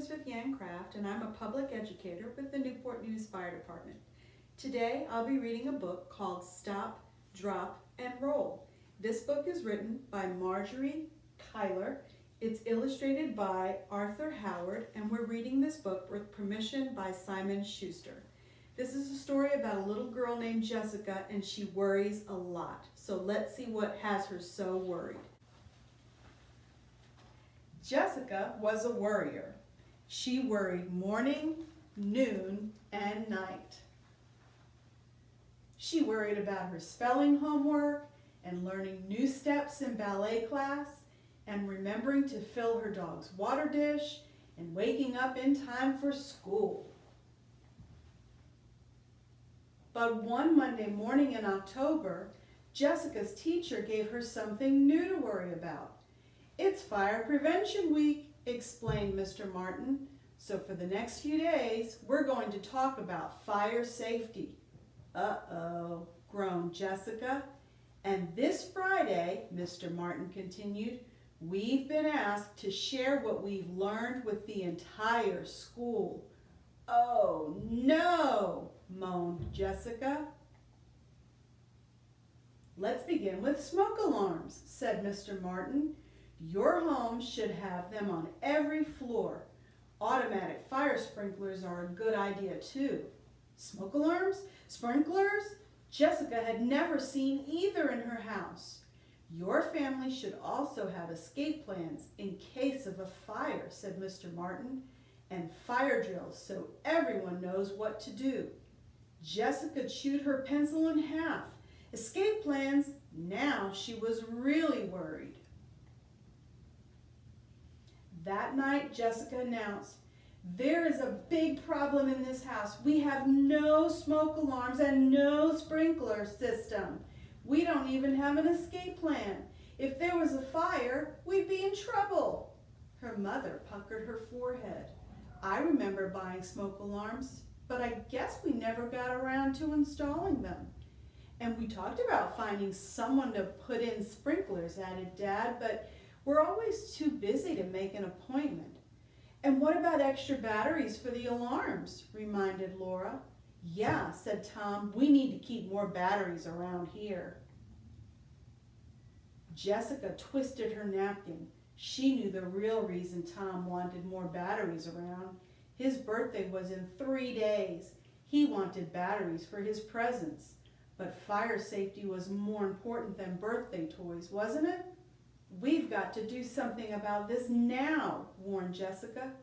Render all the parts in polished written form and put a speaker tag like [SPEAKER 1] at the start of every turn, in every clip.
[SPEAKER 1] Elizabeth Yancraft, and I'm a public educator with the Newport News Fire Department. Today I'll be reading a book called Stop, Drop, and Roll. This book is written by Marjorie Kyler. It's illustrated by Arthur Howard, and we're reading this book with permission by Simon Schuster. This is a story about a little girl named Jessica, and she worries a lot. So let's see what has her so worried. Jessica was a worrier. She worried morning, noon, and night. She worried about her spelling homework and learning new steps in ballet class and remembering to fill her dog's water dish and waking up in time for school. But one Monday morning in October, Jessica's teacher gave her something new to worry about. "It's Fire Prevention Week," explained Mr. Martin. "So for the next few days, we're going to talk about fire safety." "Uh-oh," groaned Jessica. "And this Friday," Mr. Martin continued, "we've been asked to share what we've learned with the entire school." "Oh, no," moaned Jessica. "Let's begin with smoke alarms," said Mr. Martin. "Your home should have them on every floor. Automatic fire sprinklers are a good idea too." Smoke alarms? Sprinklers? Jessica had never seen either in her house. "Your family should also have escape plans in case of a fire," said Mr. Martin, "and fire drills so everyone knows what to do." Jessica chewed her pencil in half. Escape plans? Now she was really worried. That night, Jessica announced, "There is a big problem in this house. We have no smoke alarms and no sprinkler system. We don't even have an escape plan. If there was a fire, we'd be in trouble." Her mother puckered her forehead. "I remember buying smoke alarms, but I guess we never got around to installing them." "And we talked about finding someone to put in sprinklers," added Dad, "but we're always too busy to make an appointment." "And what about extra batteries for the alarms?" reminded Laura. "Yeah," said Tom, "we need to keep more batteries around here." Jessica twisted her napkin. She knew the real reason Tom wanted more batteries around. His birthday was in 3 days. He wanted batteries for his presents. But fire safety was more important than birthday toys, wasn't it? "We've got to do something about this now," warned Jessica.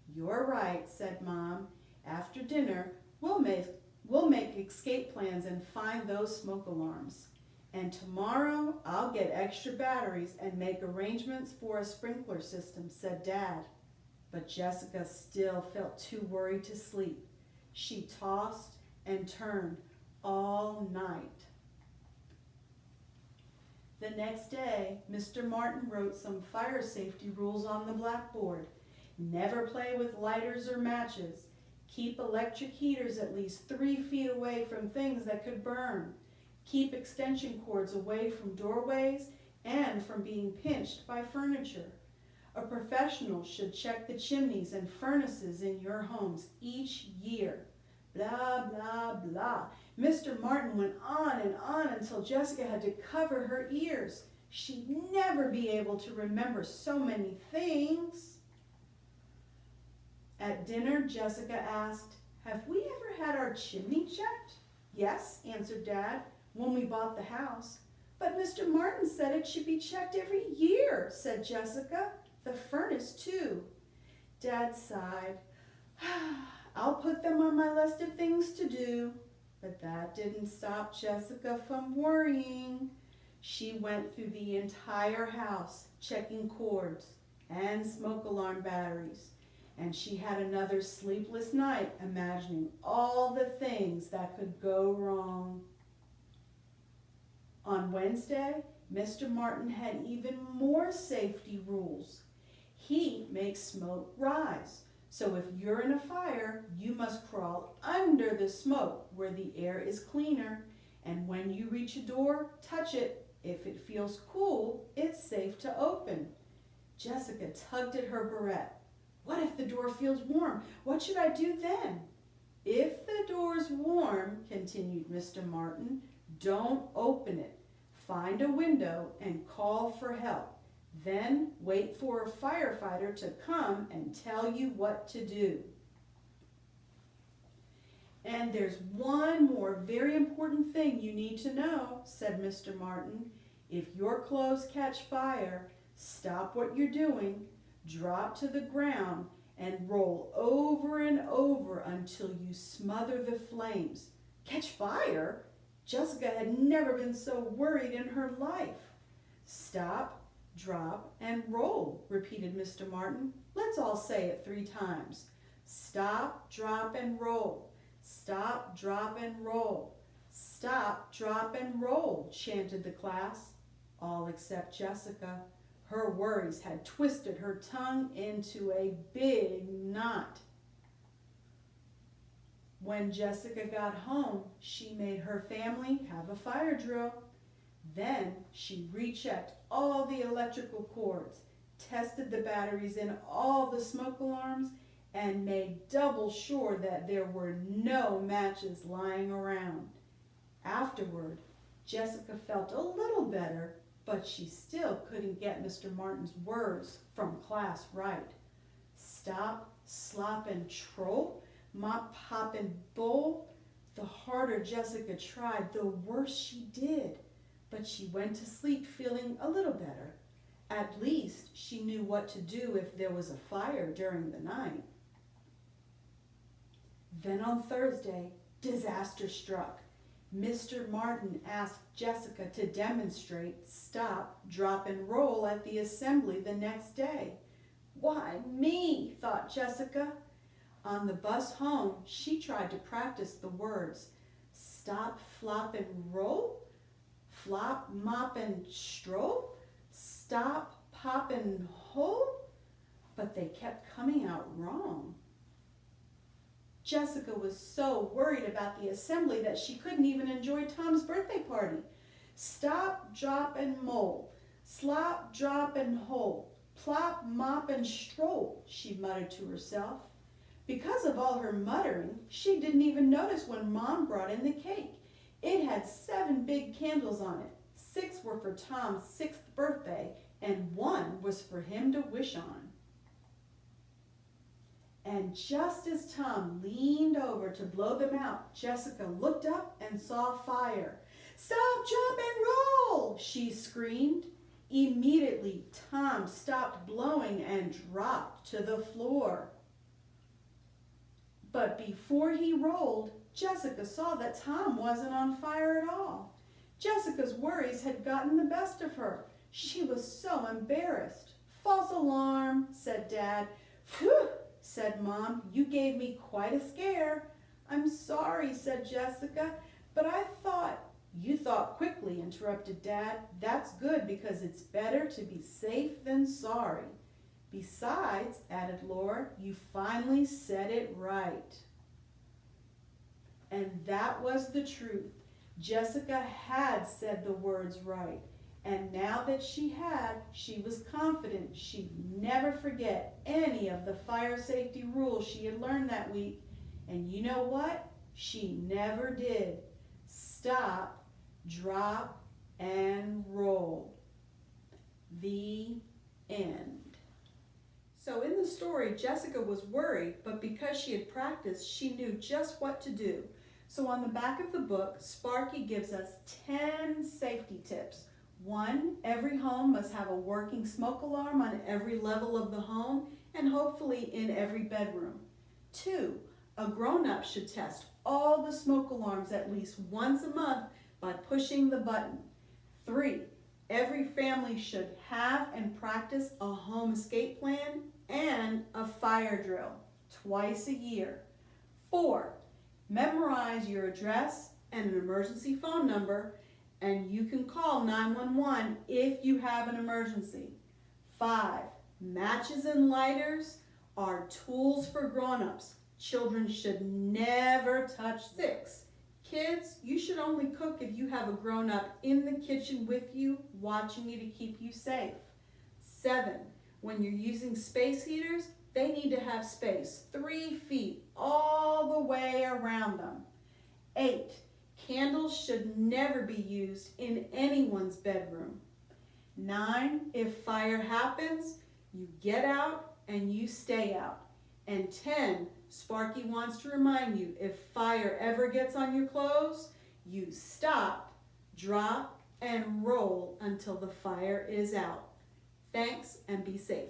[SPEAKER 1] "You're right," said Mom. "After dinner, we'll make escape plans and find those smoke alarms. And tomorrow, I'll get extra batteries and make arrangements for a sprinkler system," said Dad. But Jessica still felt too worried to sleep. She tossed and turned all night. The next day, Mr. Martin wrote some fire safety rules on the blackboard. Never play with lighters or matches. Keep electric heaters at least 3 feet away from things that could burn. Keep extension cords away from doorways and from being pinched by furniture. A professional should check the chimneys and furnaces in your homes each year. Blah, blah, blah. Mr. Martin went on until Jessica had to cover her ears. She'd never be able to remember so many things. At dinner, Jessica asked, "Have we ever had our chimney checked?" "Yes," answered Dad, "when we bought the house." "But Mr. Martin said it should be checked every year," said Jessica. "The furnace, too." Dad sighed. "I'll put them on my list of things to do." But that didn't stop Jessica from worrying. She went through the entire house, checking cords and smoke alarm batteries. And she had another sleepless night imagining all the things that could go wrong. On Wednesday, Mr. Martin had even more safety rules. He makes smoke rise. So if you're in a fire, you must crawl under the smoke where the air is cleaner. And when you reach a door, touch it. If it feels cool, it's safe to open. Jessica tugged at her barrette. What if the door feels warm? What should I do then? If the door's warm, continued Mr. Martin, don't open it. Find a window and call for help. Then wait for a firefighter to come and tell you what to do. And there's one more very important thing you need to know, said Mr. Martin. If your clothes catch fire, stop what you're doing, drop to the ground, and roll over and over until you smother the flames. Catch fire? Jessica had never been so worried in her life. Stop, drop, and roll, repeated Mr. Martin. Let's all say it 3 times. Stop, drop, and roll. Stop, drop, and roll. Stop, drop, and roll, chanted the class, all except Jessica. Her worries had twisted her tongue into a big knot. When Jessica got home, she made her family have a fire drill. Then she rechecked all the electrical cords, tested the batteries in all the smoke alarms, and made double sure that there were no matches lying around. Afterward, Jessica felt a little better, but she still couldn't get Mr. Martin's words from class right. Stop, slop, and troll, mop, pop, and bowl. The harder Jessica tried, the worse she did. But she went to sleep feeling a little better. At least she knew what to do if there was a fire during the night. Then on Thursday, disaster struck. Mr. Martin asked Jessica to demonstrate stop, drop, and roll at the assembly the next day. Why me, thought Jessica. On the bus home, she tried to practice the words stop, flop, and roll, flop, mop, and stroll, stop, pop, and hole, but they kept coming out wrong. Jessica was so worried about the assembly that she couldn't even enjoy Tom's birthday party. Stop, drop, and mold. Slop, drop, and hole. Plop, mop, and stroll, she muttered to herself. Because of all her muttering, she didn't even notice when Mom brought in the cake. It had 7 big candles on it. 6 were for Tom's 6th birthday, and 1 was for him to wish on. And just as Tom leaned over to blow them out, Jessica looked up and saw fire. Stop, drop, and roll, she screamed. Immediately, Tom stopped blowing and dropped to the floor. But before he rolled, Jessica saw that Tom wasn't on fire at all. Jessica's worries had gotten the best of her. She was so embarrassed. False alarm, said Dad. Phew, said Mom, you gave me quite a scare. I'm sorry, said Jessica, but I thought. You thought quickly, interrupted Dad. That's good because it's better to be safe than sorry. Besides, added Laura, you finally said it right. And that was the truth. Jessica had said the words right. And now that she had, she was confident she'd never forget any of the fire safety rules she had learned that week. And you know what? She never did. Stop, drop, and roll. The end. So in the story, Jessica was worried, but because she had practiced, she knew just what to do. So on the back of the book, Sparky gives us 10 safety tips. 1, every home must have a working smoke alarm on every level of the home and hopefully in every bedroom. 2, a grown-up should test all the smoke alarms at least once a month by pushing the button. 3, every family should have and practice a home escape plan and a fire drill twice a year. 4, memorize your address and an emergency phone number, and you can call 911 if you have an emergency. 5, matches and lighters are tools for grown-ups. Children should never touch. 6, kids, you should only cook if you have a grown-up in the kitchen with you, watching you to keep you safe. 7, when you're using space heaters, They need to have space 3 feet all the way around them. 8, candles should never be used in anyone's bedroom. 9, if fire happens, you get out and you stay out. And 10, Sparky wants to remind you, if fire ever gets on your clothes, you stop, drop, and roll until the fire is out. Thanks, and be safe.